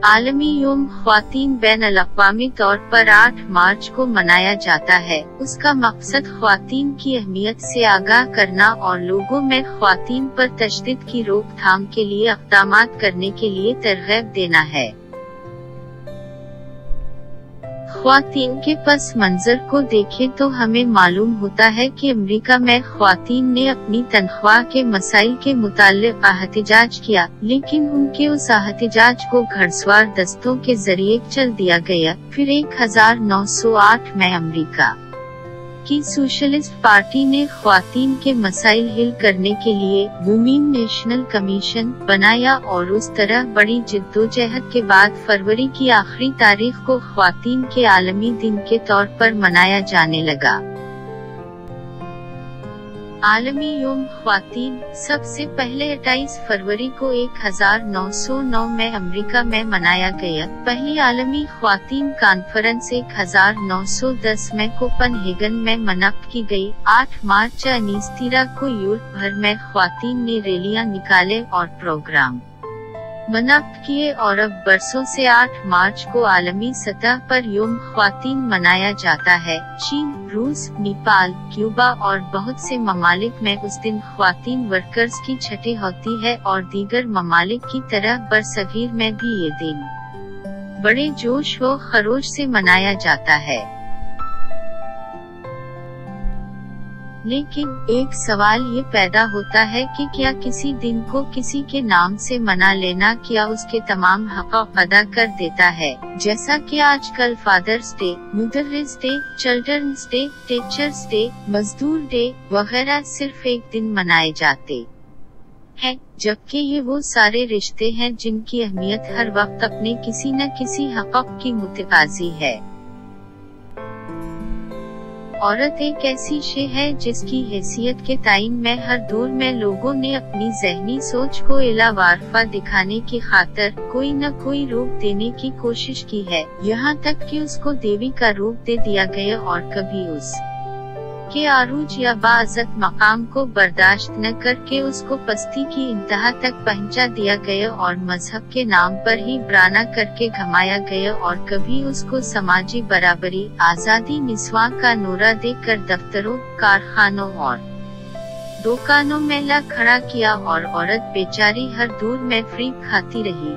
आलमी योम ख्वातीन बैन अल-अक़वामी तौर पर 8 मार्च को मनाया जाता है। उसका मकसद ख्वातीन की अहमियत से आगाह करना और लोगों में ख्वातीन पर तशद्दुद की रोकथाम के लिए इक़दामात करने के लिए तरग़ीब देना है। ख्वातीन के पस मंजर को देखें तो हमें मालूम होता है कि अमेरिका में ख्वातीन ने अपनी तनख्वाह के मसाइल के मुताल्लिक़ एहतिजाज किया, लेकिन उनके उस एहतिजाज को घड़सवार दस्तों के जरिए चल दिया गया। फिर 1908 में अमेरिका की सोशलिस्ट पार्टी ने ख्वातीन के मसाइल हल करने के लिए वुमेन नेशनल कमीशन बनाया और उस तरह बड़ी जिद्दोजहद के बाद फरवरी की आखिरी तारीख को ख्वातीन के आलमी दिन के तौर पर मनाया जाने लगा। आलमी योम ख्वातीन सबसे पहले 28 फरवरी को 1909 में अमेरिका में मनाया गया। पहली आलमी ख्वातीन कॉन्फ्रेंस 1910 में कोपनहेगन में मुनक़्क़िद की गई। 8 मार्च 1913 को यूरोप भर में ख्वातीन ने रैलियां निकाले और प्रोग्राम मुनक़्क़िद किए और अब बरसों से 8 मार्च को आलमी सतह पर योम ख्वातीन मनाया जाता है। चीन, रूस, नेपाल, क्यूबा और बहुत से ममालिक में उस दिन ख्वातीन वर्कर्स की छठी होती है और दीगर ममालिक की तरह बरसगीर में भी ये दिन बड़े जोश व खरोश से मनाया जाता है। लेकिन एक सवाल ये पैदा होता है कि क्या किसी दिन को किसी के नाम से मना लेना क्या उसके तमाम हक़ अदा कर देता है, जैसा कि आजकल Father's Day, Mother's Day, Children's Day, Teachers' Day, मजदूर डे वगैरह सिर्फ एक दिन मनाए जाते हैं, जबकि ये वो सारे रिश्ते हैं जिनकी अहमियत हर वक्त अपने किसी न किसी हक़ की मुतकाज़ी है। औरत एक ऐसी शे है जिसकी हैसियत के ताइन में हर दौर में लोगों ने अपनी ज़हनी सोच को इलावारफा दिखाने की खातिर कोई न कोई रूप देने की कोशिश की है, यहाँ तक कि उसको देवी का रूप दे दिया गया और कभी उस के आरूज या बाइज़्ज़त मकाम को बर्दाश्त न करके उसको पस्ती की इंतहा तक पहुंचा दिया गया और मजहब के नाम पर ही बराना करके घमाया गया और कभी उसको समाजी बराबरी, आज़ादी, निस्वां का नूरा देकर दफ्तरों, कारखानों और दुकानों में ला खड़ा किया और औरत बेचारी हर दौर में फरीब खाती रही।